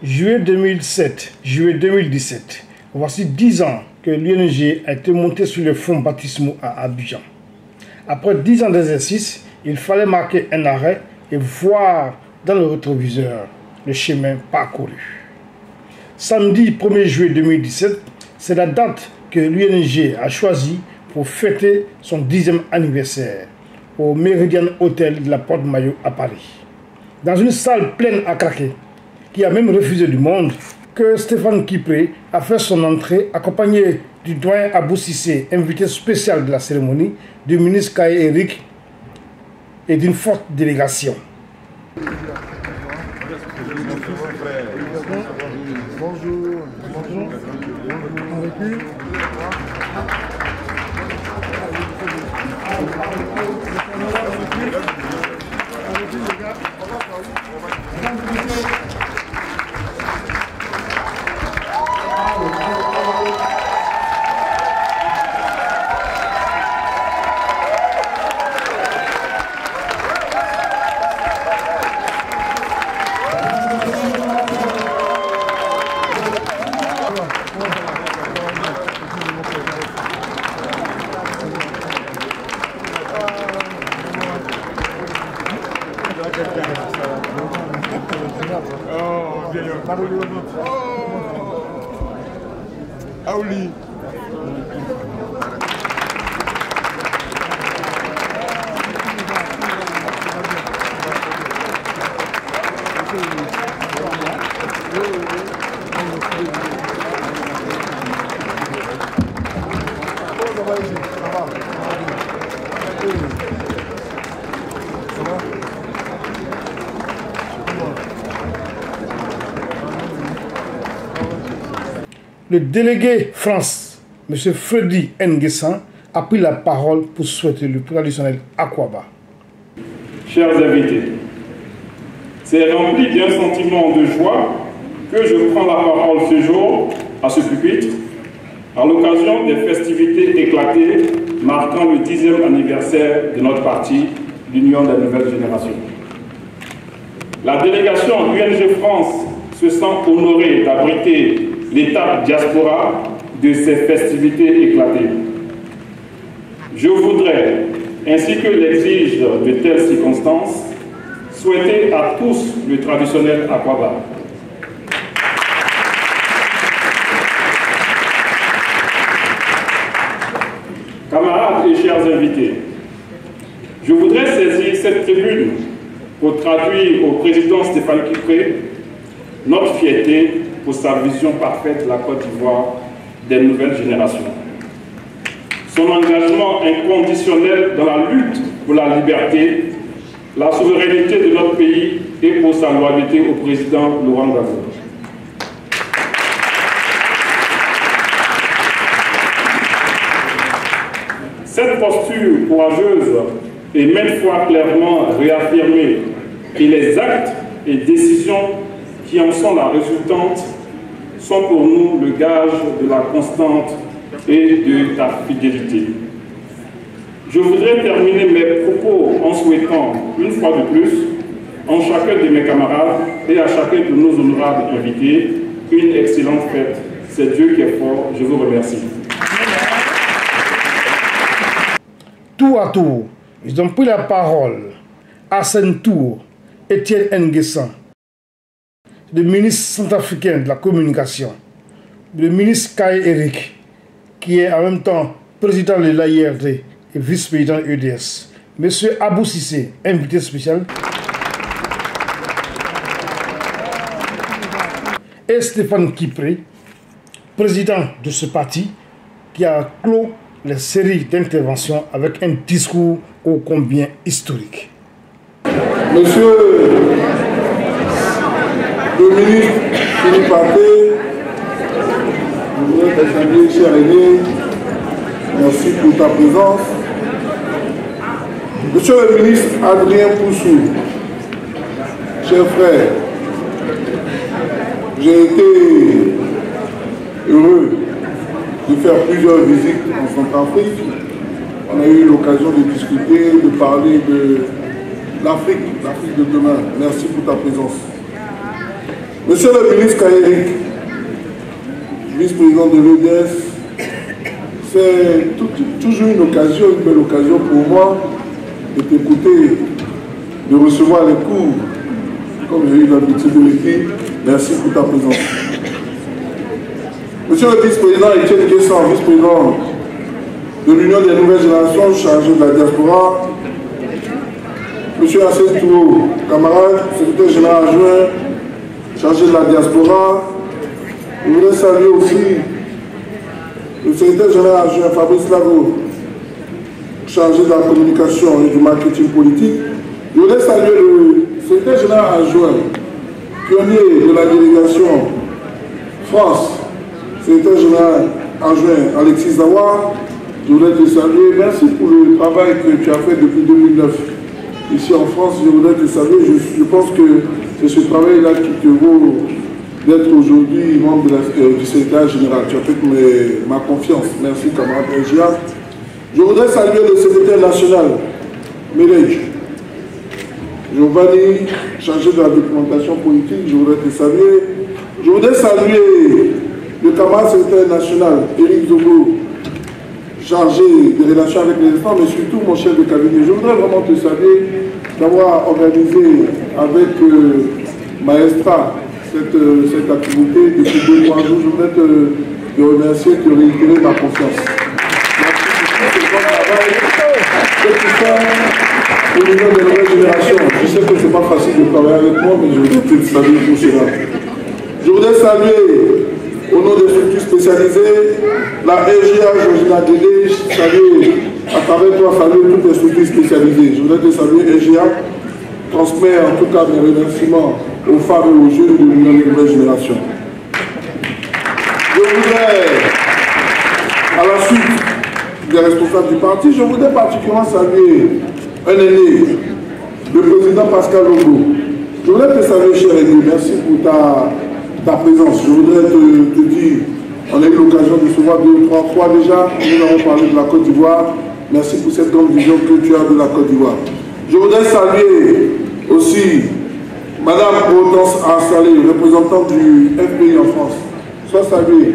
Juillet 2007, juillet 2017, voici 10 ans que l'UNG a été montée sur les fonds baptismaux à Abidjan. Après 10 ans d'exercice, il fallait marquer un arrêt et voir dans le rétroviseur le chemin parcouru. Samedi 1er juillet 2017, c'est la date que l'UNG a choisie pour fêter son 10e anniversaire au Méridien Hôtel de la Porte-Maillot à Paris. Dans une salle pleine à craquer, qui a même refusé du monde, que Stéphane Kipré a fait son entrée accompagné du doyen Abou Cissé, invité spécial de la cérémonie, du ministre Kaye Eric et d'une forte délégation. Bonjour. Aouli. Le délégué France, M. Freddy Nguessan, a pris la parole pour souhaiter le traditionnel Akwaba. Chers invités, c'est rempli d'un sentiment de joie que je prends la parole ce jour à ce pupitre à l'occasion des festivités éclatées marquant le 10e anniversaire de notre parti, l'Union des Nouvelles Générations. La délégation UNG France se sent honorée d'abriter l'étape diaspora de ces festivités éclatées. Je voudrais, ainsi que l'exigent de telles circonstances, souhaiter à tous le traditionnel Akwaba. Camarades et chers invités, je voudrais saisir cette tribune pour traduire au président Stéphane Kipré notre fierté pour sa vision parfaite de la Côte d'Ivoire des nouvelles générations. Son engagement inconditionnel dans la lutte pour la liberté, la souveraineté de notre pays et pour sa loyauté au président Laurent Gbagbo. Cette posture courageuse est maintes fois clairement réaffirmée et les actes et décisions qui en sont la résultante sont pour nous le gage de la constante et de la fidélité. Je voudrais terminer mes propos en souhaitant, une fois de plus, en chacun de mes camarades et à chacun de nos honorables invités, une excellente fête. C'est Dieu qui est fort. Je vous remercie. Tour à tour, ils ont pris la parole. Arsène Tour, Étienne Nguessan, le ministre centrafricain de la communication, le ministre Kaye Eric, qui est en même temps président de l'AIRD et vice-président de l'EDS, M. Abou Cissé, invité spécial, et Stéphane Kipré, président de ce parti, qui a clos les séries d'interventions avec un discours ô combien historique. Monsieur le ministre Philippe Pathé, notre assemblée, cher aîné, merci pour ta présence. Monsieur le ministre Adrien Poussou, cher frère, j'ai été heureux de faire plusieurs visites en Centrafrique. On a eu l'occasion de discuter, de parler de l'Afrique de demain. Merci pour ta présence. Monsieur le ministre Kayerik, vice-président de l'EDS, c'est toujours une occasion, une belle occasion pour moi de t'écouter, de recevoir les cours, comme j'ai eu l'habitude de le dire. Merci pour ta présence. Monsieur le vice-président Etienne Guessan, vice-président de l'Union des nouvelles générations chargé de la diaspora, Monsieur Assel Touro, camarade, secrétaire général adjoint, chargé de la diaspora. Je voudrais saluer aussi le secrétaire général adjoint Fabrice Lago, chargé de la communication et du marketing politique. Je voudrais saluer le secrétaire général adjoint, pionnier de la délégation France, secrétaire général adjoint Alexis Zawa. Je voudrais te saluer. Merci pour le travail que tu as fait depuis 2009 ici en France. Je voudrais te saluer. Je pense que c'est ce travail-là qui te vaut d'être aujourd'hui membre du secrétaire général. Tu as fait ma confiance. Merci, camarade Egia. Je voudrais saluer le secrétaire national, Melej Giovanni, chargé de la documentation politique. Je voudrais te saluer. Je voudrais saluer le camarade secrétaire national, Éric Zogo, chargé des relations avec les enfants, mais surtout mon chef de cabinet. Je voudrais vraiment te saluer d'avoir organisé avec Maestra cette activité depuis 2-3 jours. Je voudrais te remercier, te réitérer ma confiance. Merci pour ce bon travail que tu fais au niveau des nouvelles générations. Je sais que ce n'est pas facile de travailler avec moi, mais je voudrais te saluer pour cela. Je voudrais saluer au nom des structures spécialisées, la EGA, Georgina Délé, saluer à travers toi, saluer toutes les structures spécialisées. Je voudrais te saluer EGA, transmettre en tout cas mes remerciements aux femmes et aux jeunes de l'Union des nouvelles générations. Je voudrais, à la suite des responsables du parti, je voudrais particulièrement saluer un aîné, le président Pascal Longo. Je voudrais te saluer, cher aîné, merci pour ta présence. Je voudrais te dire, on a eu l'occasion de se voir 2 ou 3 fois déjà, nous avons parlé de la Côte d'Ivoire. Merci pour cette grande vision que tu as de la Côte d'Ivoire. Je voudrais saluer aussi Madame Hortense Arsalé, représentante du FPI en France. Sois saluée.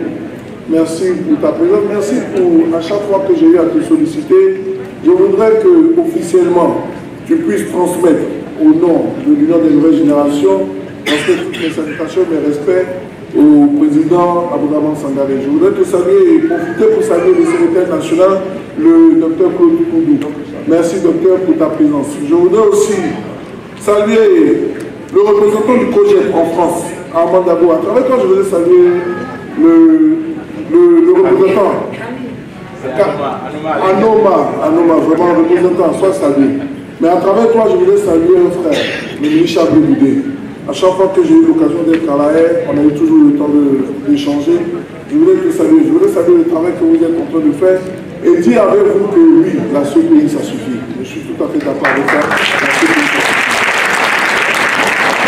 Merci pour ta présence. Merci pour, à chaque fois que j'ai eu à te solliciter, je voudrais que officiellement tu puisses transmettre au nom de l'Union des nouvelles générations toutes mes salutations et mes respects au président Aboudaman Sangaré. Je voudrais te saluer et profiter pour saluer le secrétaire national, le docteur Claude Koudou. Merci docteur pour ta présence. Je voudrais aussi saluer le représentant du COGEP en France, Armand Dabo. À travers toi, je voudrais saluer le représentant Anoma, vraiment le représentant, soit salué. Mais à travers toi, je voudrais saluer un frère, le Michel Béboudé. À chaque fois que j'ai eu l'occasion d'être à la haie, on a eu toujours le temps d'échanger. Je voulais te saluer, je voulais saluer le travail que vous êtes en train de faire et dire avec vous que oui, la CPI, ça suffit. Je suis tout à fait d'accord avec ça. La CPI, ça suffit.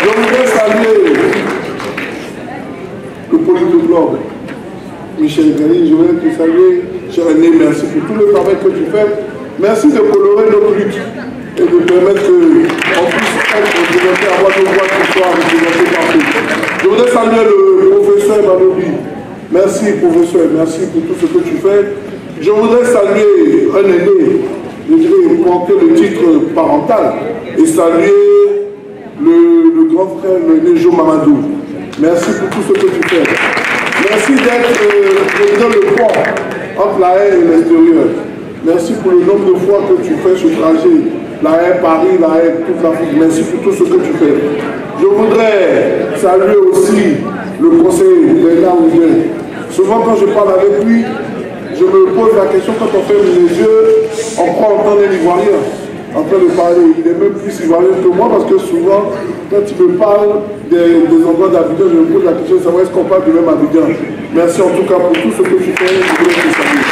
Je voudrais saluer le politologue Michel Gani. Je voudrais te saluer, cher aîné, merci pour tout le travail que tu fais. Merci de colorer notre lutte et de permettre qu'on puisse être représenté, avoir nos voix qui soient représentées partout. Je voudrais saluer le professeur Manobi. Merci professeur, merci pour tout ce que tu fais. Je voudrais saluer un aîné, je dirais porter le titre parental et saluer le grand frère, l'aîné Jo Mamadou. Merci pour tout ce que tu fais. Merci d'être le pont entre la haie et l'extérieur. Merci pour le nombre de fois que tu fais ce trajet. La haie Paris, la haie toute l'Afrique. Merci pour tout ce que tu fais. Je voudrais saluer aussi le conseiller Léna Oudé. Souvent quand je parle avec lui, je me pose la question, quand on ferme les yeux, on croit entendre un Ivoirien en train de parler. Il est même plus Ivoirien que moi parce que souvent, quand tu me parles des endroits d'Abidjan, je me pose la question de savoir est-ce qu'on parle du même Abidjan. Merci en tout cas pour tout ce que tu fais. Je voulais te saluer.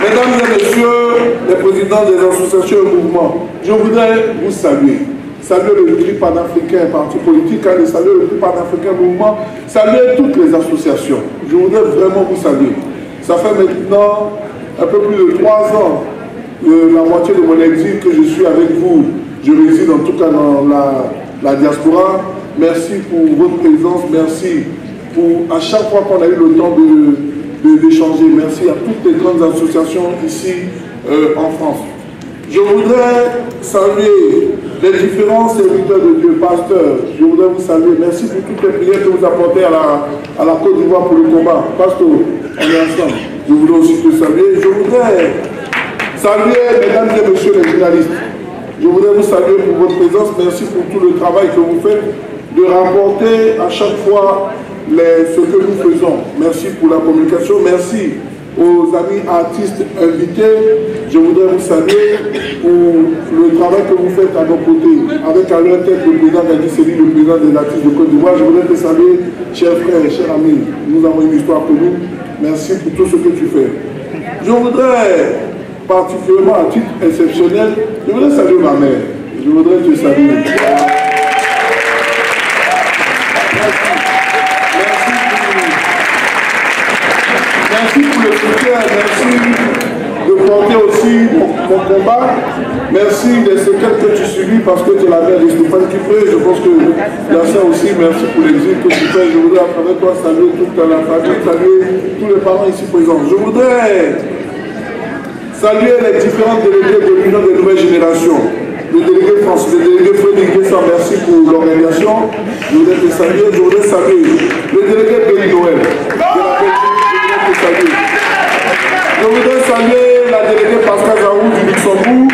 Mesdames et messieurs, les présidents des associations et mouvements, je voudrais vous saluer. Saluer le PRI panafricain, parti politique, et saluer le PRI panafricain mouvement, saluer toutes les associations. Je voudrais vraiment vous saluer. Ça fait maintenant un peu plus de 3 ans, la moitié de mon exil que je suis avec vous. Je réside en tout cas dans la diaspora. merci pour votre présence, merci pour à chaque fois qu'on a eu le temps d'échanger. Merci à toutes les grandes associations ici en France. Je voudrais saluer les différents serviteurs de Dieu, pasteurs. Je voudrais vous saluer. Merci pour toutes les prières que vous apportez à la Côte d'Ivoire pour le combat. Pasteur, on est ensemble. Je voudrais aussi te saluer. Je voudrais saluer mesdames et messieurs les journalistes. Je voudrais vous saluer pour votre présence. Merci pour tout le travail que vous faites de rapporter à chaque fois ce que nous faisons. Merci pour la communication. Merci aux amis artistes invités. Je voudrais vous saluer pour le travail que vous faites à nos côtés. Avec à leur tête le président Gadi Sely, le président des artistes de Côte d'Ivoire. Je voudrais te saluer, chers frères, chers amis. Nous avons une histoire commune. Merci pour tout ce que tu fais. Je voudrais, particulièrement à titre exceptionnel, je voudrais saluer ma mère. Je voudrais te saluer. Merci pour le soutien, merci de porter aussi mon combat. Merci des séquelles que tu subis parce que tu es la mère de Stéphane Kipé. Je pense que la sœur aussi, merci pour l'exil que tu fais. Je voudrais à travers toi saluer toute la famille, saluer tous les parents ici présents. Je voudrais saluer les différents délégués de l'Union des nouvelles générations. Le délégué français, le délégué Frédéric Guessard, merci pour l'organisation. Je voudrais te saluer, je voudrais saluer le délégué Béni Noël de la Belgique. Je voudrais saluer la déléguée Pascal Zaou du Luxembourg.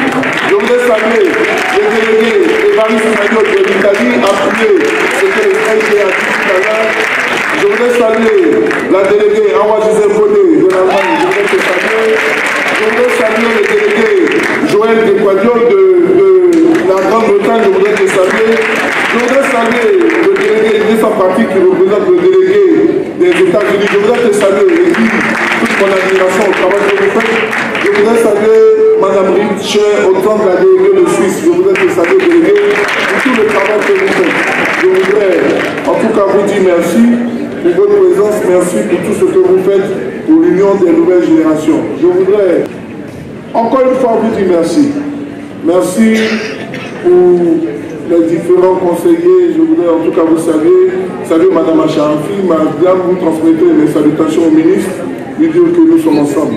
Je voudrais saluer le délégué Évariste Maillot de l'Italie, appuyé ce que les frères ont dit tout à l'heure. Je voudrais saluer la déléguée Awa Gisèle Bonnet de l'Allemagne. Je voudrais te saluer. Je voudrais saluer le délégué Joël Desquadiol de la Grande-Bretagne. Je voudrais te saluer. Je voudrais saluer le délégué Idrissa Fati qui représente le délégué des États-Unis. Je voudrais te saluer et dire toute mon admiration au travail que vous faites. Je voudrais saluer Mme Richer, autant de la déléguée de Suisse. Je voudrais te saluer, délégué, pour tout le travail que vous faites. Je voudrais en tout cas vous dire merci pour votre présence, merci pour tout ce que vous faites pour l'Union des nouvelles générations. Je voudrais encore une fois vous dire merci. Merci pour les différents conseillers. Je voudrais en tout cas vous saluer. Salut Mme Acharamfi, Madame, vous transmettez mes salutations au ministre, lui dire que nous sommes ensemble.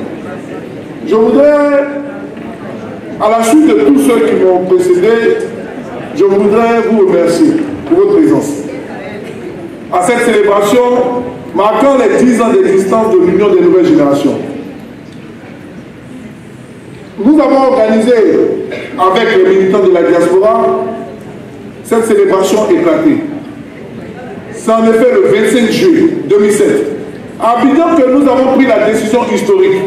Je voudrais, à la suite de tous ceux qui m'ont précédé, je voudrais vous remercier pour votre présence. À cette célébration marquant les 10 ans d'existence de l'Union des nouvelles générations. Nous avons organisé avec les militants de la diaspora cette célébration éclatée. C'est en effet le 25 juillet 2007, à Abidjan, que nous avons pris la décision historique,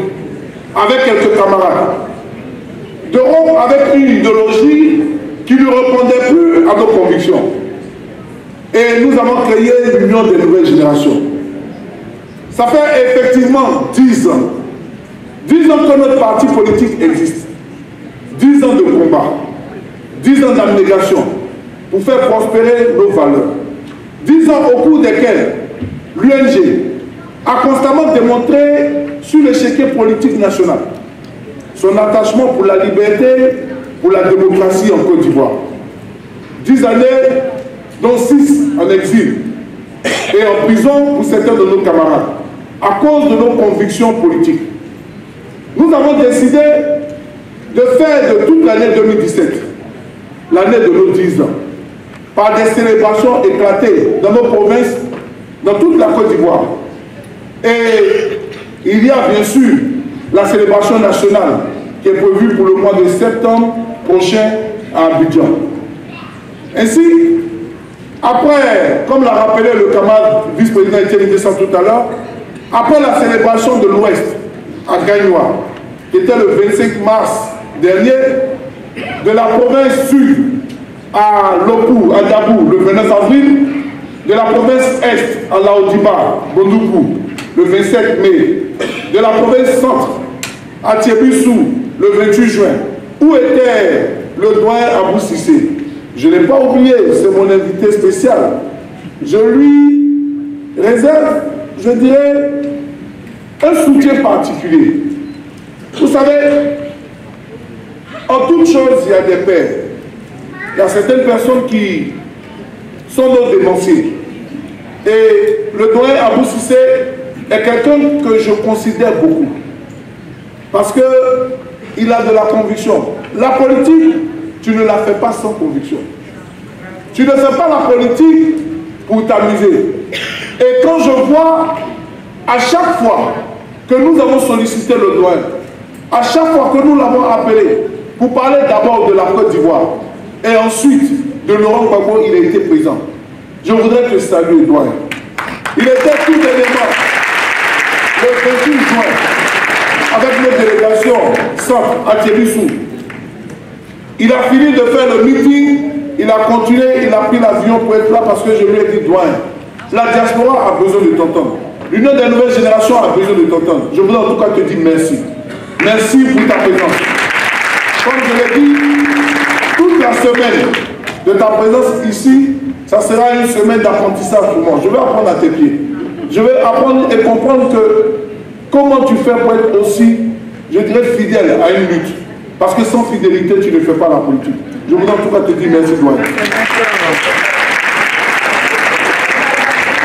avec quelques camarades, de rompre avec une idéologie qui ne répondait plus à nos convictions. Et nous avons créé l'Union des nouvelles générations. Ça fait effectivement 10 ans. 10 ans que notre parti politique existe. 10 ans de combat. 10 ans d'abnégation pour faire prospérer nos valeurs. 10 ans au cours desquels l'UNG a constamment démontré sur l'échiquier politique national son attachement pour la liberté, pour la démocratie en Côte d'Ivoire. 10 années, dont 6 en exil et en prison pour certains de nos camarades, à cause de nos convictions politiques. Nous avons décidé de faire de toute l'année 2017 l'année de nos 10 ans, par des célébrations éclatées dans nos provinces, dans toute la Côte d'Ivoire. Et il y a bien sûr la célébration nationale qui est prévue pour le mois de septembre prochain à Abidjan. Ainsi, après, comme l'a rappelé le camarade vice-président Etienne Dessant tout à l'heure, après la célébration de l'Ouest à Gagnoa, qui était le 25 mars dernier, de la province sud à Lopou, à Dabou, le 29 avril, de la province est à Laodiba, Bondoukou, le 27 mai, de la province centre à Thiébissou, le 28 juin, où était le doyen Abou Sissé. Je ne l'ai pas oublié, c'est mon invité spécial. Je lui réserve, je dirais, un soutien particulier. Vous savez, en toute chose, il y a des pères. Il y a certaines personnes qui sont nos dénonciers. Et le doyen Abou Cissé est quelqu'un que je considère beaucoup. Parce qu'il a de la conviction. La politique, tu ne la fais pas sans conviction. Tu ne fais pas la politique pour t'amuser. Et quand je vois, à chaque fois que nous avons sollicité le doyen, à chaque fois que nous l'avons appelé pour parler d'abord de la Côte d'Ivoire et ensuite de Laurent Gbagbo, il a été présent. Je voudrais te saluer, doyen. Il était tout élément le 28 juin avec nos délégations simple à Thierry-Sou. Il a fini de faire le meeting, il a continué, il a pris l'avion pour être là parce que je lui ai dit, doyen, la diaspora a besoin de t'entendre. L'Union des nouvelles générations a besoin de t'entendre. Je voudrais en tout cas te dire merci. Merci pour ta présence. Comme je l'ai dit, toute la semaine de ta présence ici, ça sera une semaine d'apprentissage pour moi. Je vais apprendre à tes pieds. Je vais apprendre et comprendre que comment tu fais pour être aussi, je dirais, fidèle à une lutte. Parce que sans fidélité, tu ne fais pas la politique. Je voudrais en tout cas te dire merci, doyen.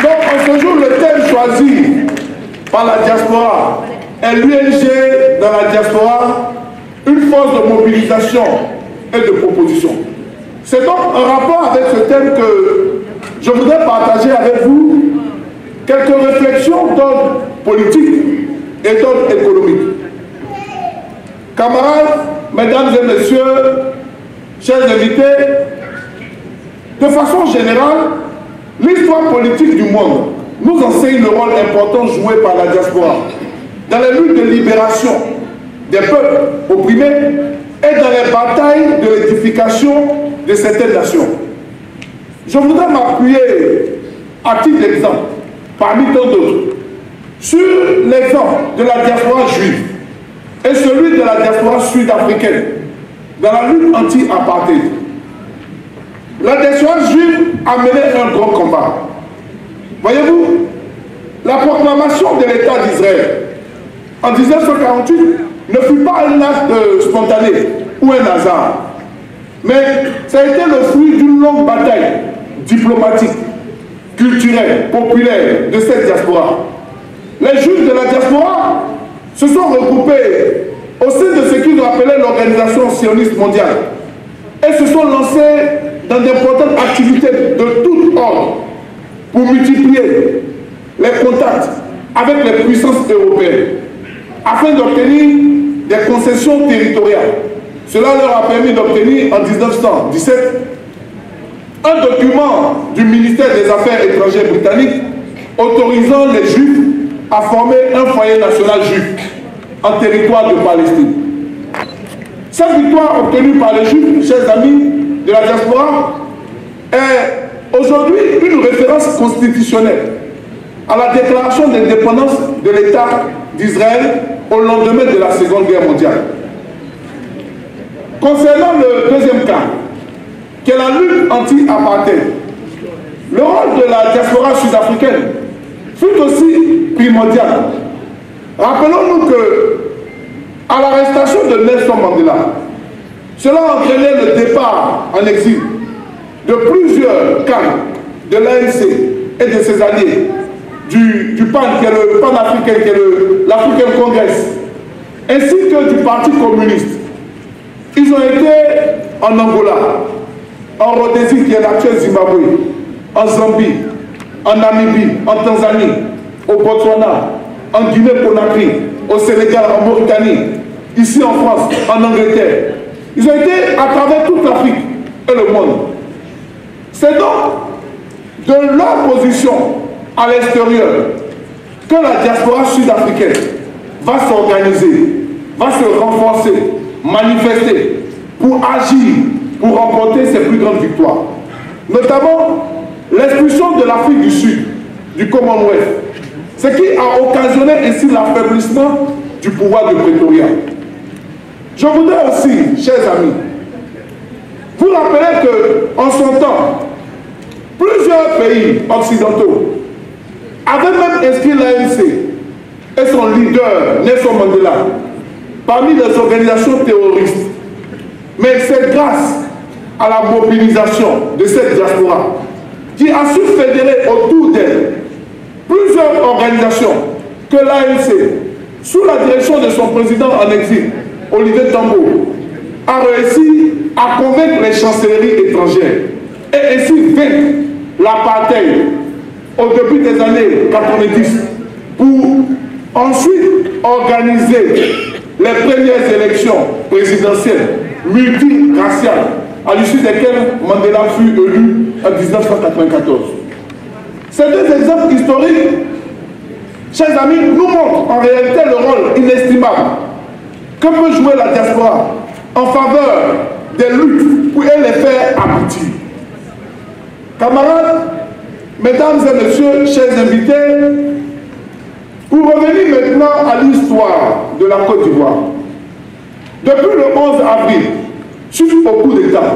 Donc, en ce jour, le thème choisi par la diaspora est l'UNG dans la diaspora, une force de mobilisation et de proposition. C'est donc un rapport avec ce thème que je voudrais partager avec vous quelques réflexions d'ordre politique et d'ordre économique. Camarades, mesdames et messieurs, chers invités, de façon générale, l'histoire politique du monde nous enseigne le rôle important joué par la diaspora dans les luttes de libération des peuples opprimés et dans les batailles de l'édification de certaines nations. Je voudrais m'appuyer à titre d'exemple, parmi tant d'autres, sur l'exemple de la diaspora juive et celui de la diaspora sud-africaine dans la lutte anti-apartheid. La diaspora juive a mené un grand combat. Voyez-vous, la proclamation de l'État d'Israël en 1948 ne fut pas un acte spontané ou un hasard, mais ça a été le fruit d'une longue bataille diplomatique, culturelle, populaire de cette diaspora. Les Juifs de la diaspora se sont regroupés au sein de ce qu'ils appelaient l'Organisation sioniste mondiale et se sont lancés dans d'importantes activités de tout ordre pour multiplier les contacts avec les puissances européennes afin d'obtenir des concessions territoriales. Cela leur a permis d'obtenir en 1917 un document du ministère des Affaires étrangères britannique autorisant les Juifs à former un foyer national juif en territoire de Palestine. Cette victoire obtenue par les Juifs, chers amis de la diaspora, est aujourd'hui une référence constitutionnelle à la déclaration d'indépendance de l'État d'Israël au lendemain de la Seconde Guerre mondiale. Concernant le deuxième cas, qui est la lutte anti-apartheid, le rôle de la diaspora sud-africaine fut aussi primordial. Rappelons-nous que, à l'arrestation de Nelson Mandela, cela a entraîné le départ en exil de plusieurs camps de l'ANC et de ses alliés, du PAN, qui est le PAN-Africain, qui est l'African Congress, ainsi que du Parti communiste. Ils ont été en Angola, en Rhodésie, qui est l'actuel Zimbabwe, en Zambie, en Namibie, en Tanzanie, au Botswana, en Guinée-Conakry, au Sénégal, en Mauritanie, ici en France, en Angleterre. Ils ont été à travers toute l'Afrique et le monde. C'est donc de leur position à l'extérieur que la diaspora sud-africaine va s'organiser, va se renforcer, manifester pour agir, pour remporter ses plus grandes victoires. Notamment l'expulsion de l'Afrique du Sud, du Commonwealth, ce qui a occasionné ainsi l'affaiblissement du pouvoir de Pretoria. Je voudrais aussi, chers amis, vous rappeler qu'en son temps, plusieurs pays occidentaux avaient même inscrit l'ANC et son leader, Nelson Mandela, parmi les organisations terroristes. Mais c'est grâce à la mobilisation de cette diaspora qui a su fédérer autour d'elle plusieurs organisations que l'ANC, sous la direction de son président en exil, Olivier Tambo, a réussi à convaincre les chancelleries étrangères et ainsi vaincre l'apartheid au début des années 90 pour ensuite organiser les premières élections présidentielles multiraciales à l'issue desquelles Mandela fut élu en 1994. Ces deux exemples historiques, chers amis, nous montrent en réalité le rôle inestimable que peut jouer la diaspora en faveur des luttes pour les faire aboutir. Camarades, mesdames et messieurs, chers invités, pour revenir maintenant à l'histoire de la Côte d'Ivoire, depuis le 11 avril, suite au coup d'État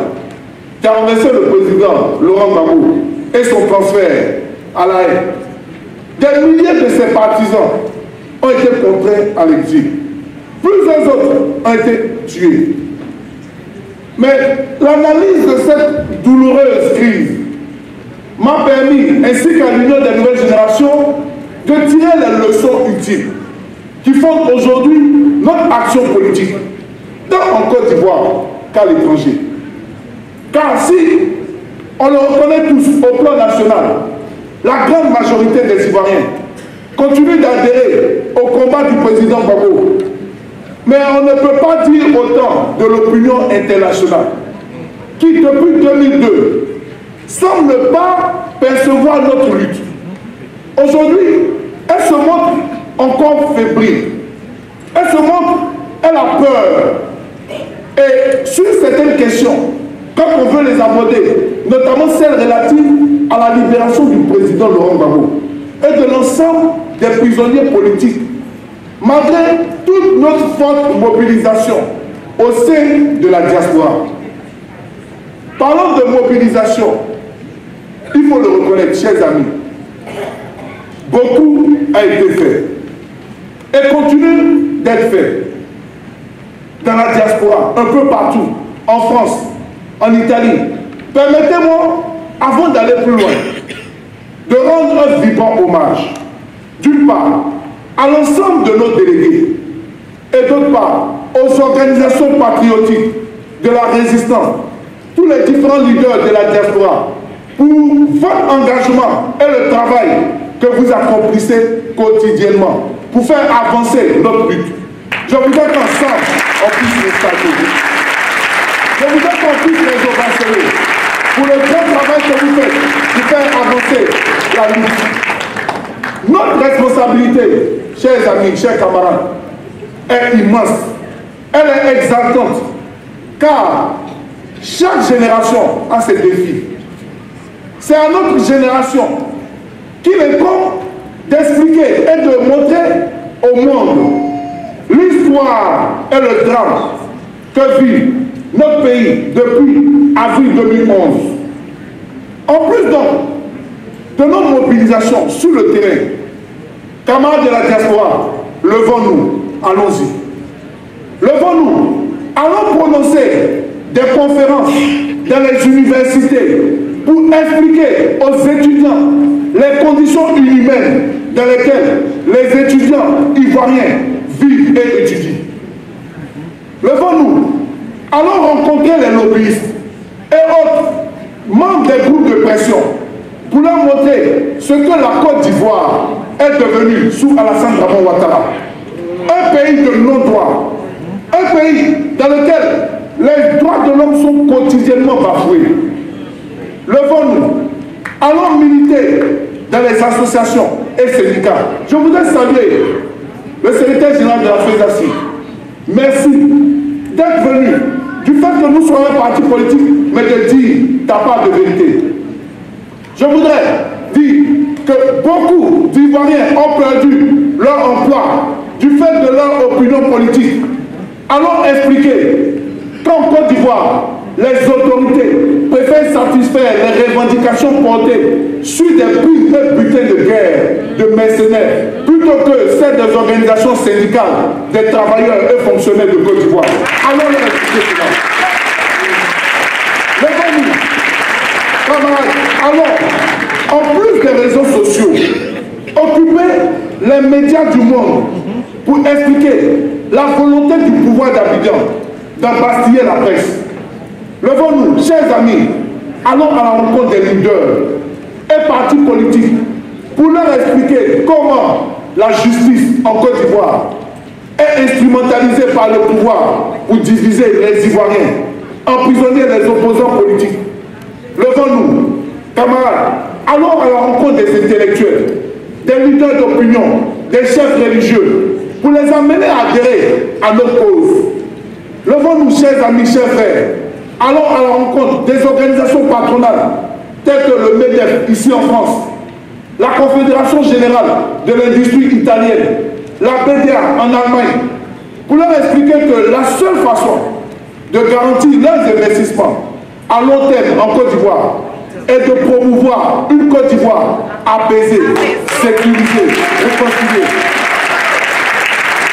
qui a renversé le président Laurent Gbagbo et son transfert à la haine, des milliers de ses partisans ont été contraints à l'exil. Plusieurs autres ont été tués. Mais l'analyse de cette douloureuse crise m'a permis, ainsi qu'à l'Union des nouvelles générations, de tirer les leçons utiles qui font aujourd'hui notre action politique, tant en Côte d'Ivoire qu'à l'étranger. Car si on le reconnaît tous au plan national, la grande majorité des Ivoiriens continuent d'adhérer au combat du président Gbagbo. Mais on ne peut pas dire autant de l'opinion internationale qui, depuis 2002, semble pas percevoir notre lutte. Aujourd'hui, elle se montre encore fébrile. Elle se montre, elle a peur. Et sur certaines questions, quand on veut les aborder, notamment celles relatives à la libération du président Laurent Gbagbo et de l'ensemble des prisonniers politiques, malgré toute notre forte mobilisation au sein de la diaspora. Parlons de mobilisation, il faut le reconnaître, chers amis, beaucoup a été fait et continue d'être fait dans la diaspora, un peu partout, en France, en Italie. Permettez-moi, avant d'aller plus loin, de rendre un vibrant hommage, d'une part, à l'ensemble de nos délégués et d'autre part, aux organisations patriotiques de la résistance, tous les différents leaders de la diaspora, pour votre engagement et le travail que vous accomplissez quotidiennement pour faire avancer notre lutte. Je voudrais qu'ensemble, on puisse les saluer. Je voudrais qu'on puisse les ovationner pour le grand travail que vous faites pour faire avancer la lutte. Notre responsabilité, chers amis, chers camarades, est immense. Elle est exaltante, car chaque génération a ses défis. C'est à notre génération qu'il est bon d'expliquer et de montrer au monde l'histoire et le drame que vit notre pays depuis avril 2011. En plus donc de nos mobilisations sur le terrain, camarades de la diaspora, levons-nous, allons-y. Levons-nous, allons prononcer des conférences dans les universités pour expliquer aux étudiants les conditions inhumaines dans lesquelles les étudiants ivoiriens vivent et étudient. Levons-nous, allons rencontrer les lobbyistes et autres membres des groupes de pression pour leur montrer ce que la Côte d'Ivoire est devenue sous Alassane Dramane Ouattara. Un pays de non-droit, un pays dans lequel les droits de l'homme sont quotidiennement bafoués. Levons-nous, allons militer dans les associations et syndicats. Je voudrais saluer le secrétaire général de la FESACI. Merci d'être venu, du fait que nous soyons un parti politique, mais de dire ta part de vérité. Je voudrais dire que beaucoup d'Ivoiriens ont perdu leur emploi du fait de leur opinion politique. Allons expliquer qu'en Côte d'Ivoire, les autorités préfèrent satisfaire les revendications portées sur des prises et butins de guerre, de mercenaires, plutôt que celles des organisations syndicales, des travailleurs et fonctionnaires de Côte d'Ivoire. Allons leur expliquer cela. Levons-nous, camarades, allons en plus des réseaux sociaux, occuper les médias du monde pour expliquer la volonté du pouvoir d'Abidjan d'embastiller la presse. Levons-nous, chers amis, allons à la rencontre des leaders et partis politiques pour leur expliquer comment la justice en Côte d'Ivoire est instrumentalisée par le pouvoir pour diviser les Ivoiriens, emprisonner les opposants politiques. Levons-nous, camarades, allons à la rencontre des intellectuels, des leaders d'opinion, des chefs religieux, pour les amener à adhérer à notre cause. Levons-nous, chers amis, chers frères, allons à la rencontre des organisations patronales, telles que le MEDEF ici en France, la Confédération Générale de l'Industrie Italienne, la BDA en Allemagne, pour leur expliquer que la seule façon de garantir leurs investissements à long terme en Côte d'Ivoire est de promouvoir une Côte d'Ivoire apaisée, sécurisée, réconciliée.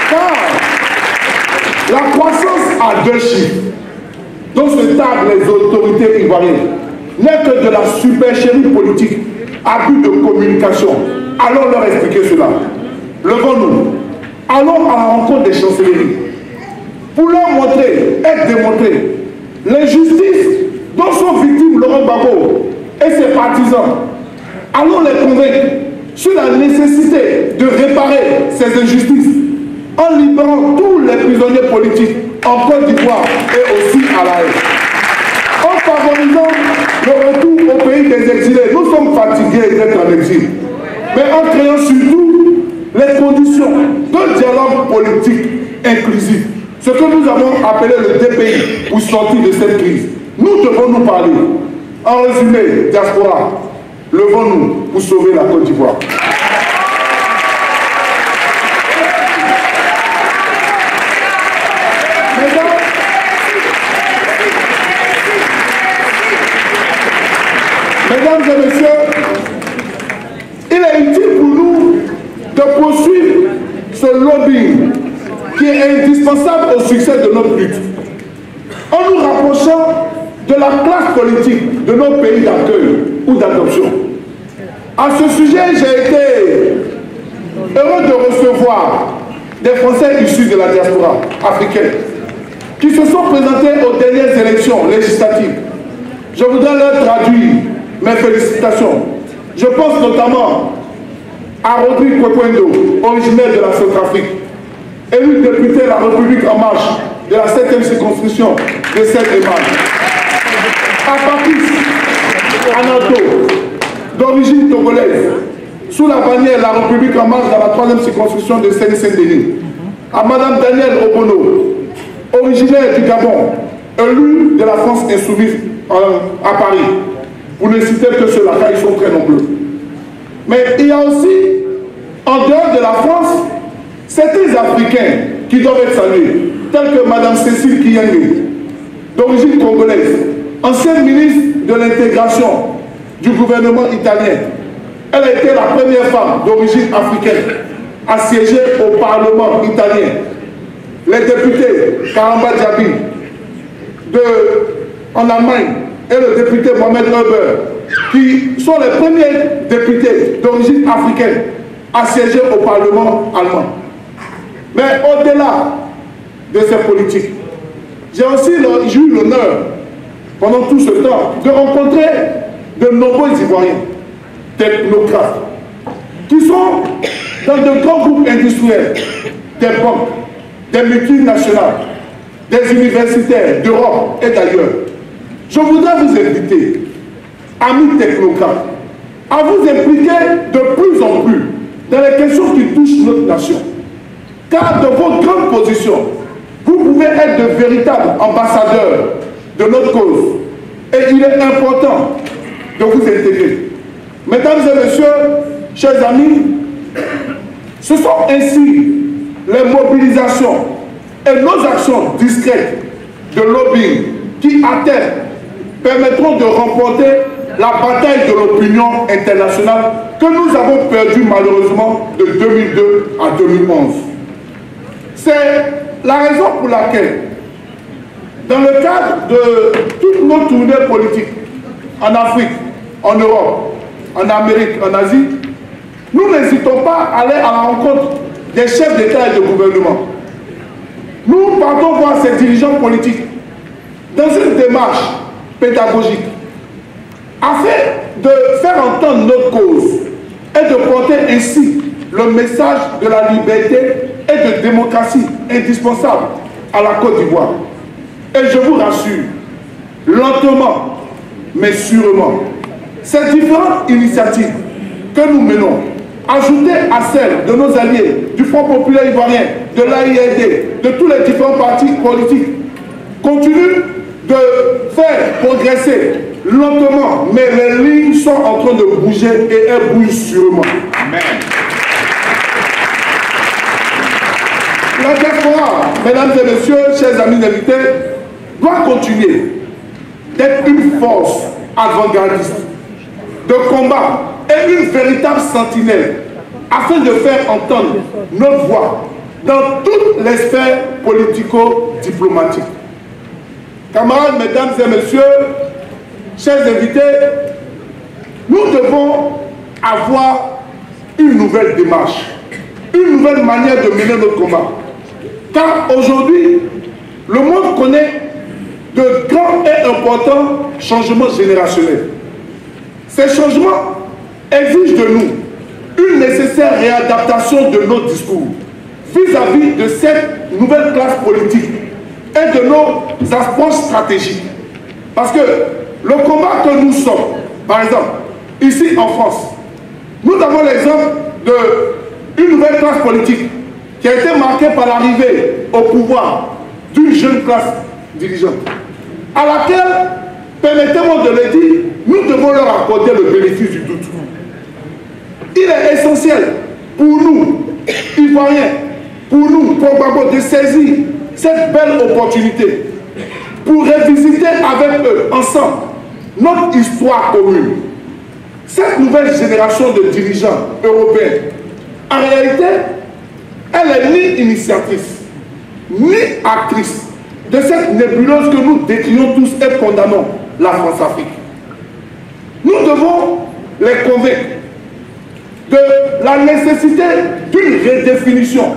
Car la croissance à 2 chiffres dont se tablent les autorités ivoiriennes n'est que de la supercherie politique à but de communication. Allons leur expliquer cela. Levons-nous. Allons à la rencontre des chancelleries pour leur montrer et démontrer l'injustice dont sont victimes Laurent Gbagbo et ses partisans. Allons les convaincre sur la nécessité de réparer ces injustices en libérant tous les prisonniers politiques en Côte d'Ivoire et aussi à La Haye. En favorisant le retour au pays des exilés. Nous sommes fatigués d'être en exil. Mais en créant surtout les conditions de dialogue politique inclusif. Ce que nous avons appelé le DPI pour sortir de cette crise. Nous devons nous parler. En résumé, diaspora, levons-nous pour sauver la Côte d'Ivoire. Mesdames et messieurs, il est utile pour nous de poursuivre ce lobbying qui est indispensable au succès de notre lutte. En nous rapprochant de la classe politique de nos pays d'accueil ou d'adoption. À ce sujet, j'ai été heureux de recevoir des Français issus de la diaspora africaine qui se sont présentés aux dernières élections législatives. Je voudrais leur traduire mes félicitations. Je pense notamment à Rodrigue Kwekwendu, originaire de la Centrafrique, élu député de la République en marche de la 7e circonscription de Seine-et-Marne. À Patrice Anato, d'origine togolaise, sous la bannière de la République en marche dans la 3e circonscription de Seine-Saint-Denis. À Madame Danielle Obono, originaire du Gabon, élue de la France insoumise à Paris. Pour ne citer que ceux-là, car ils sont très nombreux. Mais il y a aussi, en dehors de la France, certains Africains qui doivent être salués, tels que Mme Cécile Kiyange, d'origine congolaise, ancienne ministre de l'intégration du gouvernement italien. Elle a été la première femme d'origine africaine à siéger au Parlement italien. Les députés Karamba Diaby en Allemagne et le député Mohamed Huber, qui sont les premiers députés d'origine africaine à siéger au Parlement allemand. Mais au-delà de ces politiques, j'ai aussi eu l'honneur, pendant tout ce temps, de rencontrer de nombreux Ivoiriens, technocrates, qui sont dans de grands groupes industriels, des banques, des multinationales, des universitaires d'Europe et d'ailleurs. Je voudrais vous inviter, amis technocrates, à vous impliquer de plus en plus dans les questions qui touchent notre nation. Car dans vos grandes positions, vous pouvez être de véritables ambassadeurs de notre cause. Et il est important de vous intégrer. Mesdames et messieurs, chers amis, ce sont ainsi les mobilisations et nos actions discrètes de lobbying qui, à terme, permettront de remporter la bataille de l'opinion internationale que nous avons perdue malheureusement de 2002 à 2011. C'est la raison pour laquelle, dans le cadre de toutes nos tournées politiques en Afrique, en Europe, en Amérique, en Asie, nous n'hésitons pas à aller à la rencontre des chefs d'État et de gouvernement. Nous partons voir ces dirigeants politiques dans une démarche pédagogique afin de faire entendre notre cause et de porter ainsi le message de la liberté et de démocratie indispensable à la Côte d'Ivoire. Et je vous rassure, lentement, mais sûrement, ces différentes initiatives que nous menons, ajoutées à celles de nos alliés du Front populaire ivoirien, de l'AIRD, de tous les différents partis politiques, continuent de faire progresser lentement, mais les lignes sont en train de bouger et elles bougent sûrement. Amen. La diaspora, mesdames et messieurs, chers amis invités, doit continuer d'être une force avant-gardiste de combat et une véritable sentinelle afin de faire entendre notre voix dans toutes les sphères politico-diplomatiques. Camarades, mesdames et messieurs, chers invités, nous devons avoir une nouvelle démarche, une nouvelle manière de mener notre combat. Car aujourd'hui, le monde connaît de grands et importants changements générationnels. Ces changements exigent de nous une nécessaire réadaptation de nos discours vis-à-vis de cette nouvelle classe politique et de nos approches stratégiques. Parce que le combat que nous sommes, par exemple, ici en France, nous avons l'exemple d'une nouvelle classe politique qui a été marquée par l'arrivée au pouvoir d'une jeune classe dirigeante, à laquelle, permettez-moi de le dire, nous devons leur accorder le bénéfice du doute. Il est essentiel pour nous, Ivoiriens, pour nous, Gbagbo, de saisir cette belle opportunité pour revisiter avec eux, ensemble, notre histoire commune. Cette nouvelle génération de dirigeants européens, en réalité, elle n'est ni initiatrice, ni actrice de cette nébuleuse que nous décrions tous et condamnons, la France-Afrique. Nous devons les convaincre de la nécessité d'une redéfinition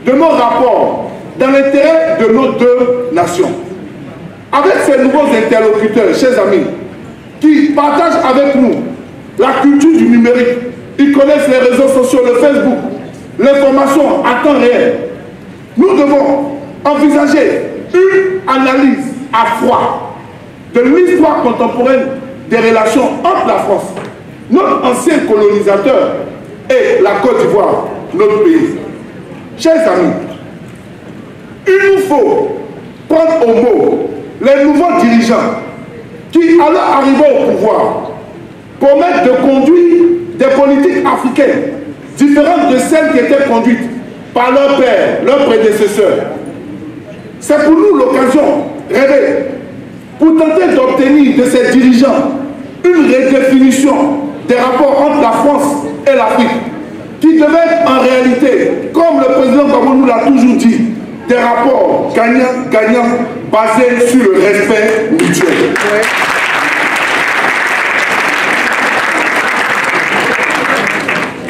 de nos rapports dans l'intérêt de nos deux nations. Avec ces nouveaux interlocuteurs, chers amis, qui partagent avec nous la culture du numérique, ils connaissent les réseaux sociaux, le Facebook, l'information à temps réel. Nous devons envisager une analyse à froid de l'histoire contemporaine des relations entre la France, notre ancien colonisateur, et la Côte d'Ivoire, notre pays. Chers amis, il nous faut prendre au mot les nouveaux dirigeants qui, à leur arrivée au pouvoir, promettent de conduire des politiques africaines différentes de celles qui étaient conduites par leurs pères, leurs prédécesseurs. C'est pour nous l'occasion rêvée pour tenter d'obtenir de ces dirigeants une redéfinition des rapports entre la France et l'Afrique, qui devaient être en réalité, comme le président Gbagbo nous l'a toujours dit, des rapports gagnants-gagnants basés sur le respect mutuel.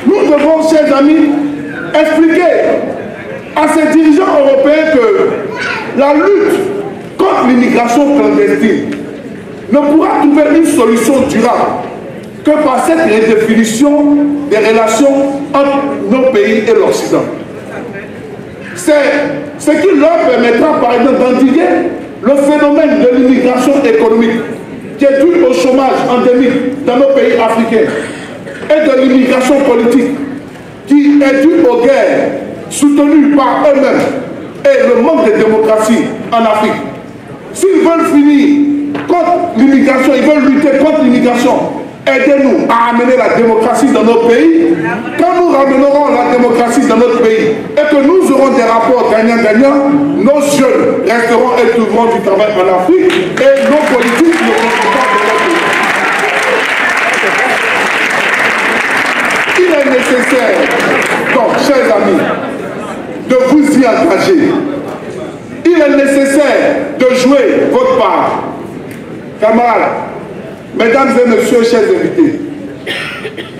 Nous devons, chers amis, expliquer à ces dirigeants européens que la lutte contre l'immigration clandestine ne pourra trouver une solution durable que par cette redéfinition des relations entre nos pays et l'Occident. C'est ce qui leur permettra, par exemple, d'endiguer le phénomène de l'immigration économique qui est dû au chômage endémique dans nos pays africains et de l'immigration politique qui est due aux guerres soutenues par eux-mêmes et le manque de démocratie en Afrique. S'ils veulent finir contre l'immigration, ils veulent lutter contre l'immigration, aidez-nous à amener la démocratie dans notre pays. Quand nous ramènerons la démocratie dans notre pays et que nous aurons des rapports gagnants-gagnants, nos jeunes resteront et trouveront du travail en Afrique et nos politiques ne seront pas de notre pays. Il est nécessaire, donc, chers amis, de vous y engager. Il est nécessaire de jouer votre part. Camarades, mesdames et messieurs, chers invités,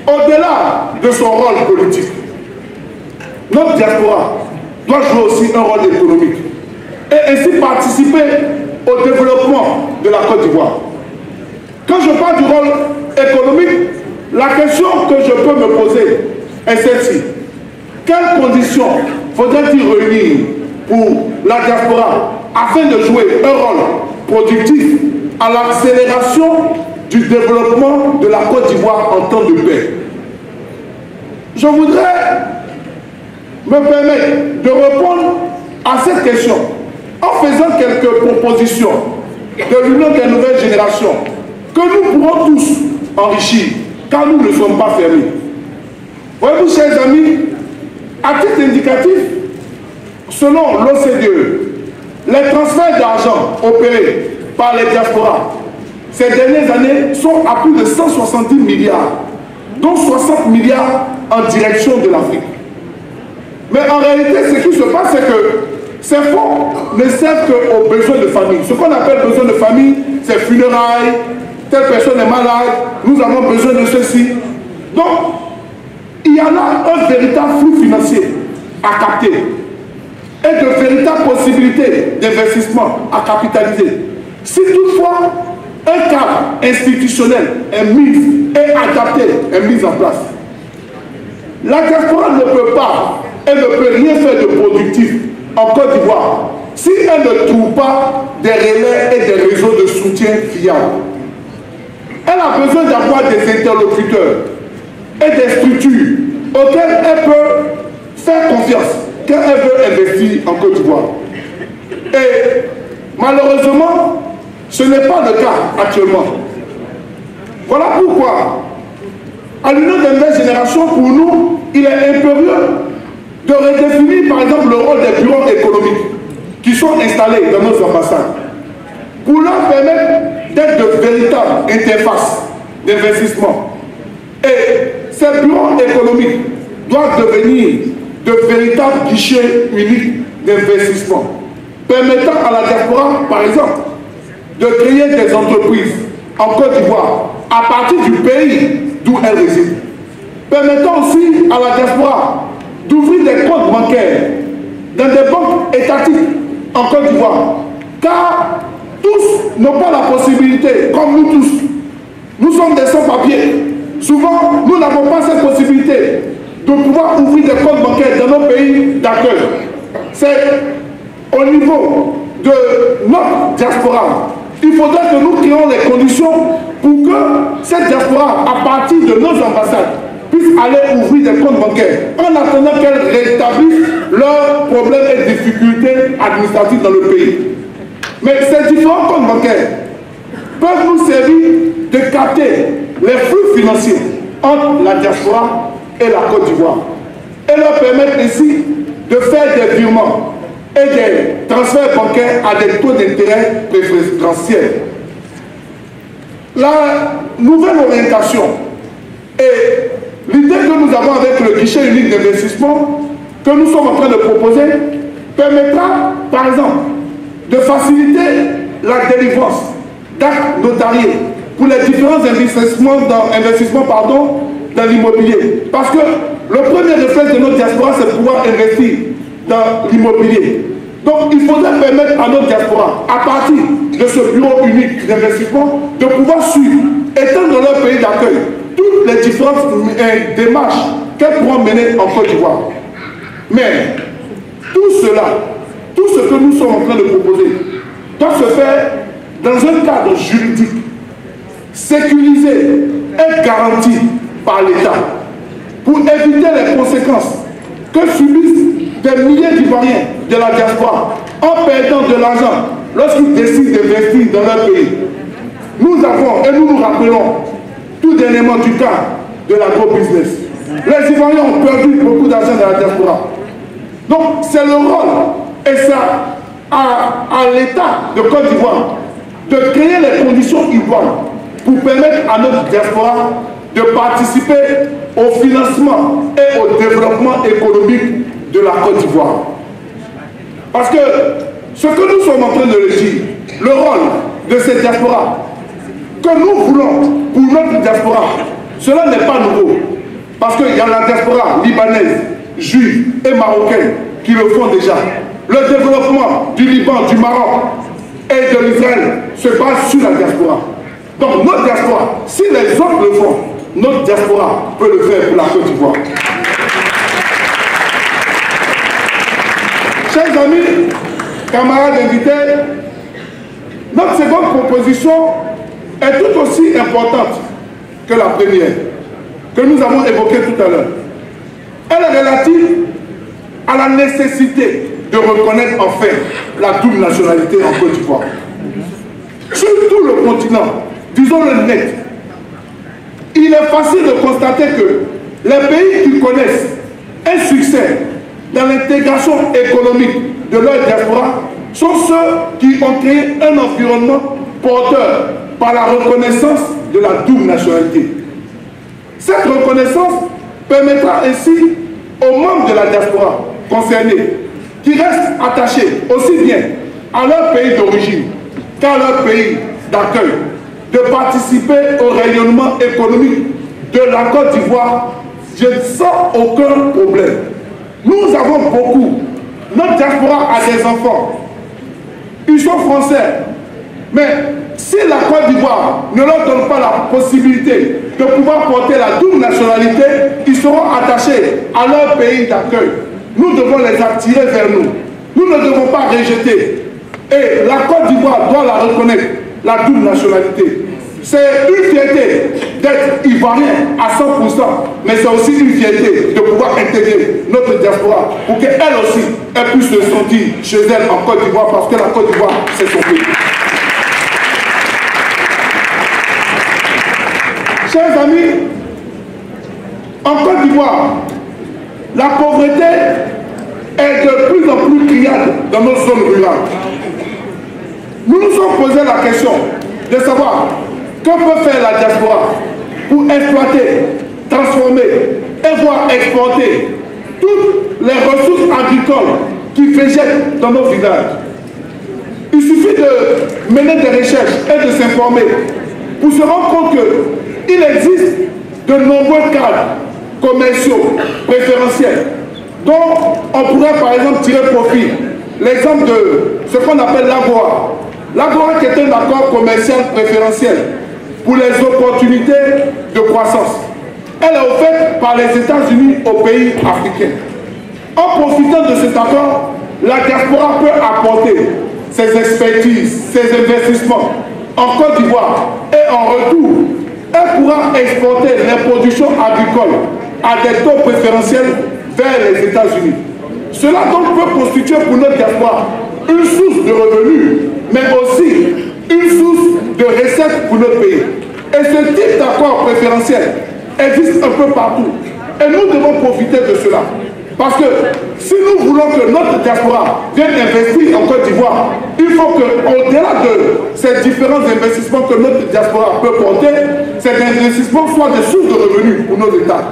au-delà de son rôle politique, notre diaspora doit jouer aussi un rôle économique et ainsi participer au développement de la Côte d'Ivoire. Quand je parle du rôle économique, la question que je peux me poser est celle-ci. Quelles conditions faudrait-il réunir pour la diaspora afin de jouer un rôle productif à l'accélération du développement de la Côte d'Ivoire en temps de paix? Je voudrais me permettre de répondre à cette question en faisant quelques propositions de l'Union des nouvelles générations que nous pourrons tous enrichir, car nous ne sommes pas fermés. Voyez-vous, chers amis, à titre indicatif, selon l'OCDE, les transferts d'argent opérés par les diasporas ces dernières années sont à plus de 170 milliards, dont 60 milliards en direction de l'Afrique. Mais en réalité, ce qui se passe, c'est que ces fonds ne servent qu'aux besoins de famille. Ce qu'on appelle besoin de famille, c'est funérailles, telle personne est malade, nous avons besoin de ceci. Donc, il y en a un véritable flux financier à capter et de véritables possibilités d'investissement à capitaliser. Si toutefois, un cadre institutionnel est mis et adapté, est mis en place, la diaspora ne peut pas, elle ne peut rien faire de productif en Côte d'Ivoire si elle ne trouve pas des relais et des réseaux de soutien fiables. Elle a besoin d'avoir des interlocuteurs et des structures auxquelles elle peut faire confiance quand elle veut investir en Côte d'Ivoire. Et malheureusement, ce n'est pas le cas actuellement. Voilà pourquoi, à l'Union des nouvelles générations, pour nous, il est impérieux de redéfinir par exemple le rôle des bureaux économiques qui sont installés dans nos ambassades pour leur permettre d'être de véritables interfaces d'investissement. Et ces bureaux économiques doivent devenir de véritables guichets uniques d'investissement, permettant à la diaspora, par exemple, de créer des entreprises en Côte d'Ivoire à partir du pays d'où elle réside, permettant aussi à la diaspora d'ouvrir des comptes bancaires dans des banques étatiques en Côte d'Ivoire, car tous n'ont pas la possibilité, comme nous tous, nous sommes des sans-papiers. Souvent, nous n'avons pas cette possibilité de pouvoir ouvrir des comptes bancaires dans nos pays d'accueil. C'est au niveau de notre diaspora. Il faudrait que nous créions les conditions pour que cette diaspora, à partir de nos ambassades, puisse aller ouvrir des comptes bancaires en attendant qu'elles rétablissent leurs problèmes et difficultés administratives dans le pays. Mais ces différents comptes bancaires peuvent nous servir de capter les flux financiers entre la diaspora et la Côte d'Ivoire et leur permettre ainsi de faire des virements et des transferts bancaires à des taux d'intérêt préférentiels. La nouvelle orientation et l'idée que nous avons avec le guichet unique d'investissement que nous sommes en train de proposer permettra, par exemple, de faciliter la délivrance d'actes notariés pour les différents investissements dans l'immobilier. Parce que le premier réflexe de notre diaspora, c'est de pouvoir investir dans l'immobilier. Donc il faudrait permettre à notre diaspora, à partir de ce bureau unique d'investissement, de pouvoir suivre, étant dans leur pays d'accueil, toutes les différentes démarches qu'elles pourront mener en Côte d'Ivoire. Mais tout cela, tout ce que nous sommes en train de proposer, doit se faire dans un cadre juridique, sécurisé et garanti par l'État, pour éviter les conséquences que subissent des milliers d'Ivoiriens de la diaspora en perdant de l'argent lorsqu'ils décident d'investir dans leur pays. Nous avons, et nous nous rappelons tout dernièrement du cas de l'agro-business. Les Ivoiriens ont perdu beaucoup d'argent dans la diaspora. Donc c'est le rôle, et ça à l'État de Côte d'Ivoire, de créer les conditions ivoires pour permettre à notre diaspora de participer au financement et au développement économique de la Côte d'Ivoire. Parce que ce que nous sommes en train de le dire, le rôle de cette diaspora, que nous voulons pour notre diaspora, cela n'est pas nouveau. Parce qu'il y a la diaspora libanaise, juive et marocaine qui le font déjà. Le développement du Liban, du Maroc et de l'Israël se base sur la diaspora. Donc notre diaspora, si les autres le font, notre diaspora peut le faire pour la Côte d'Ivoire. Chers amis, camarades invités, notre seconde proposition est tout aussi importante que la première, que nous avons évoquée tout à l'heure. Elle est relative à la nécessité de reconnaître enfin la double nationalité en Côte d'Ivoire. Sur tout le continent, disons-le net, il est facile de constater que les pays qui connaissent un succès dans l'intégration économique de leur diaspora sont ceux qui ont créé un environnement porteur par la reconnaissance de la double nationalité. Cette reconnaissance permettra ainsi aux membres de la diaspora concernés qui restent attachés aussi bien à leur pays d'origine qu'à leur pays d'accueil de participer au rayonnement économique de la Côte d'Ivoire. Je ne sens aucun problème. Nous avons beaucoup. Notre diaspora a des enfants. Ils sont français. Mais si la Côte d'Ivoire ne leur donne pas la possibilité de pouvoir porter la double nationalité, ils seront attachés à leur pays d'accueil. Nous devons les attirer vers nous. Nous ne devons pas rejeter. Et la Côte d'Ivoire doit la reconnaître, la double nationalité. C'est une fierté d'être ivoirien à 100%, mais c'est aussi une fierté de pouvoir intégrer notre diaspora pour qu'elle aussi elle puisse se sentir chez elle en Côte d'Ivoire, parce que la Côte d'Ivoire, c'est son pays. Chers amis, en Côte d'Ivoire, la pauvreté est de plus en plus criarde dans nos zones rurales. Nous nous sommes posé la question de savoir que peut faire la diaspora pour exploiter, transformer et voire exporter toutes les ressources agricoles qui végètent dans nos villages. Il suffit de mener des recherches et de s'informer pour se rendre compte qu'il existe de nombreux cadres commerciaux préférentiels dont on pourrait par exemple tirer profit. L'exemple de ce qu'on appelle l'AGOA. L'AGOA qui est un accord commercial préférentiel pour les opportunités de croissance. Elle est offerte par les États-Unis aux pays africains. En profitant de cet accord, la diaspora peut apporter ses expertises, ses investissements en Côte d'Ivoire et en retour, elle pourra exporter les productions agricoles à des taux préférentiels vers les États-Unis. Cela donc peut constituer pour notre diaspora une source de revenus, mais aussi une source de recettes pour notre pays. Et ce type d'accord préférentiel existe un peu partout. Et nous devons profiter de cela. Parce que si nous voulons que notre diaspora vienne investir en Côte d'Ivoire, il faut qu'au-delà de ces différents investissements que notre diaspora peut porter, ces investissements soient des sources de revenus pour nos États.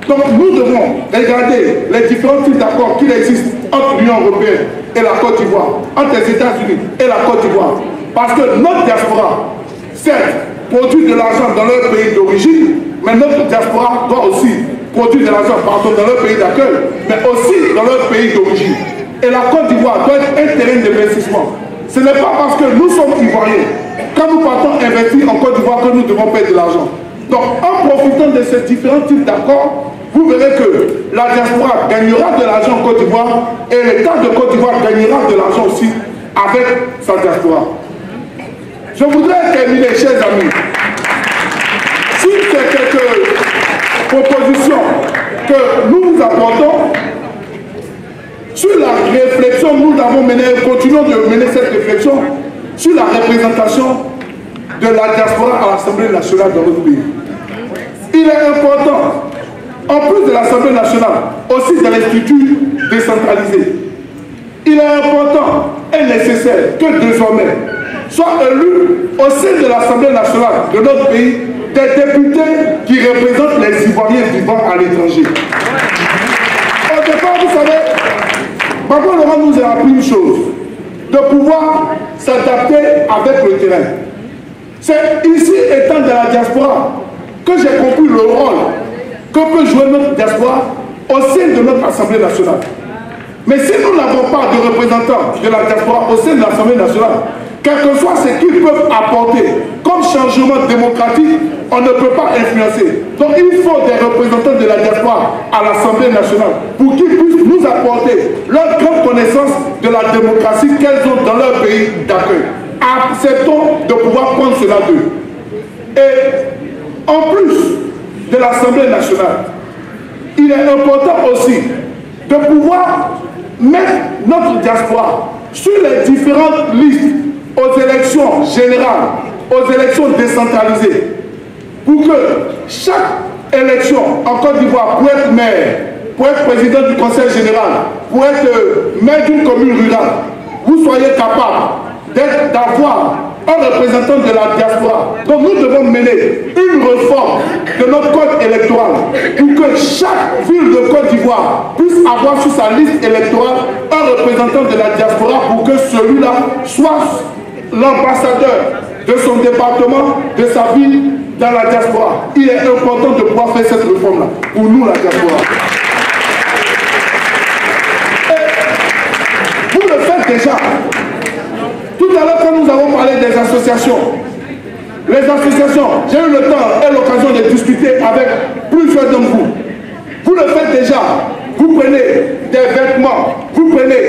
Donc nous devons regarder les différents types d'accords qu'il existe entre l'Union européenne et la Côte d'Ivoire, entre les États-Unis et la Côte d'Ivoire. Parce que notre diaspora, certes, produit de l'argent dans leur pays d'origine, mais notre diaspora doit aussi produire de l'argent dans leur pays d'accueil, mais aussi dans leur pays d'origine. Et la Côte d'Ivoire doit être un terrain d'investissement. Ce n'est pas parce que nous sommes ivoiriens, quand nous partons investir en Côte d'Ivoire, que nous devons payer de l'argent. Donc, en profitant de ces différents types d'accords, vous verrez que la diaspora gagnera de l'argent en Côte d'Ivoire et l'État de Côte d'Ivoire gagnera de l'argent aussi avec sa diaspora. Je voudrais terminer, chers amis, sur ces quelques propositions que nous vous apportons, sur la réflexion, nous avons mené, continuons de mener cette réflexion sur la représentation de la diaspora à l'Assemblée nationale dans notre pays. Il est important, en plus de l'Assemblée nationale, aussi de les structures décentralisées. Il est important et nécessaire que désormais soient élus au sein de l'Assemblée nationale de notre pays des députés qui représentent les Ivoiriens vivant à l'étranger. Au départ, vous savez, Baba Laurent nous a appris une chose, de pouvoir s'adapter avec le terrain. C'est ici, étant de la diaspora, que j'ai compris le rôle que peut jouer notre diaspora au sein de notre Assemblée nationale. Mais si nous n'avons pas de représentants de la diaspora au sein de l'Assemblée nationale, quel que soit ce qu'ils peuvent apporter comme changement démocratique, on ne peut pas influencer. Donc il faut des représentants de la diaspora à l'Assemblée nationale pour qu'ils puissent nous apporter leur grande connaissance de la démocratie qu'elles ont dans leur pays d'accueil. Acceptons de pouvoir prendre cela d'eux. Et en plus de l'Assemblée nationale, il est important aussi de pouvoir mettre notre diaspora sur les différentes listes aux élections générales, aux élections décentralisées, pour que chaque élection en Côte d'Ivoire, pour être maire, pour être président du conseil général, pour être maire d'une commune rurale, vous soyez capable d'avoir un représentant de la diaspora. Donc nous devons mener une réforme de notre code électoral pour que chaque ville de Côte d'Ivoire puisse avoir sur sa liste électorale un représentant de la diaspora pour que celui-là soit l'ambassadeur de son département, de sa ville dans la diaspora. Il est important de pouvoir faire cette réforme-là pour nous, la diaspora. Et vous le faites déjà. Tout à l'heure, quand nous avons parlé des associations, les associations, j'ai eu le temps et l'occasion de discuter avec plusieurs d'entre vous. Vous le faites déjà. Vous prenez des vêtements, vous prenez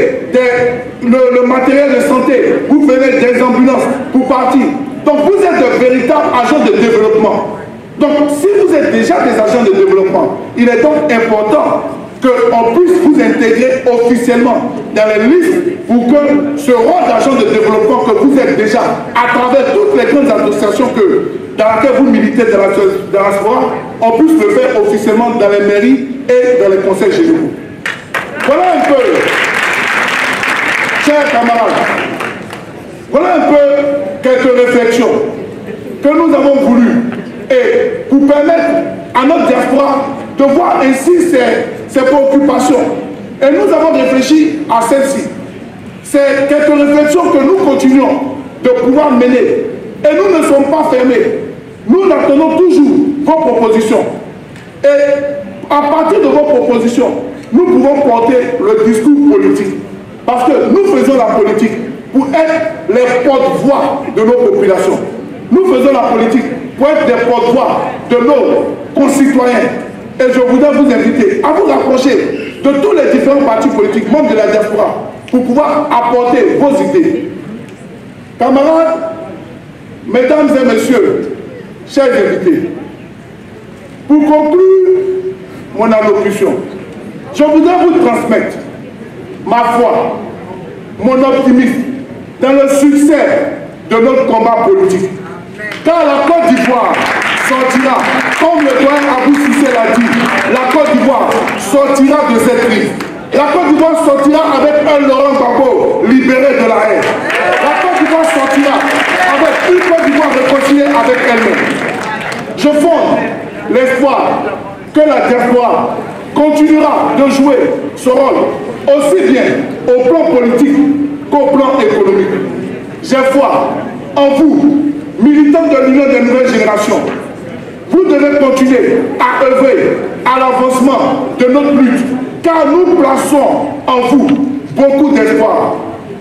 le matériel de santé, vous prenez des ambulances pour partir. Donc vous êtes de véritables agents de développement. Donc si vous êtes déjà des agents de développement, il est donc important qu'on puisse vous intégrer officiellement dans les listes pour que ce rôle d'agent de développement que vous êtes déjà, à travers toutes les grandes associations dans lesquelles vous militez dans la diaspora, on puisse le faire officiellement dans les mairies et dans les conseils généraux. Voilà un peu, chers camarades, voilà un peu quelques réflexions que nous avons voulu et pour permettre à notre diaspora de voir ainsi ses préoccupations. Et nous avons réfléchi à celle-ci. C'est quelques réflexions que nous continuons de pouvoir mener. Et nous ne sommes pas fermés. Nous attendons toujours vos propositions. Et à partir de vos propositions, nous pouvons porter le discours politique. Parce que nous faisons la politique pour être les porte-voix de nos populations. Nous faisons la politique pour être des porte-voix de nos concitoyens. Et je voudrais vous inviter à vous rapprocher de tous les différents partis politiques, membres de la diaspora, pour pouvoir apporter vos idées. Camarades, mesdames et messieurs, chers invités, pour conclure mon allocution, je voudrais vous transmettre ma foi, mon optimisme dans le succès de notre combat politique. Car la Côte d'Ivoire sortira, comme le doyen Abou Cissé l'a dit, la Côte d'Ivoire sortira de cette crise. La Côte d'Ivoire sortira avec un Laurent Gbagbo libéré de la haine. La Côte d'Ivoire sortira avec une Côte d'Ivoire réconciliée avec elle-même. Je fonde l'espoir que la diaspora continuera de jouer ce rôle aussi bien au plan politique qu'au plan économique. J'ai foi en vous, militants de l'Union des nouvelles générations. Vous devez continuer à œuvrer à l'avancement de notre lutte, car nous plaçons en vous beaucoup d'espoir.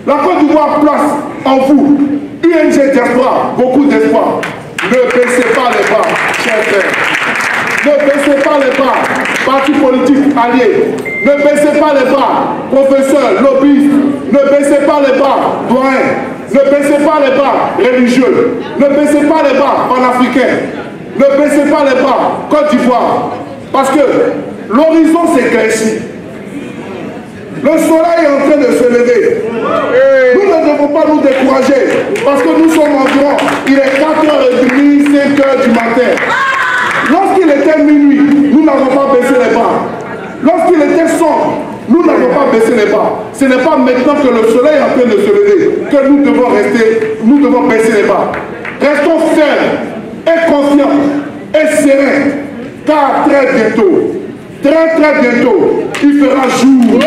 La Côte d'Ivoire place en vous, UNG Diaspora, beaucoup d'espoir. Ne baissez pas les bras, chers frères. Ne baissez pas les bras, partis politiques alliés. Ne baissez pas les bras, professeurs, lobbyistes. Ne baissez pas les bras, doyens. Ne baissez pas les bras, religieux. Ne baissez pas les bras, panafricains. Ne baissez pas les bras, Côte d'Ivoire. Parce que l'horizon s'éclaircit. Le soleil est en train de se lever. Nous ne devons pas nous décourager. Parce que nous sommes environ, il est 4h30, 5h du matin. Lorsqu'il était minuit, nous n'avons pas baissé les bras. Lorsqu'il était sombre, nous n'avons pas baissé les bras. Ce n'est pas maintenant que le soleil est en train de se lever que nous devons rester, nous devons baisser les bras. Restons fermes et confiants et sereins, car très bientôt, il fera jour.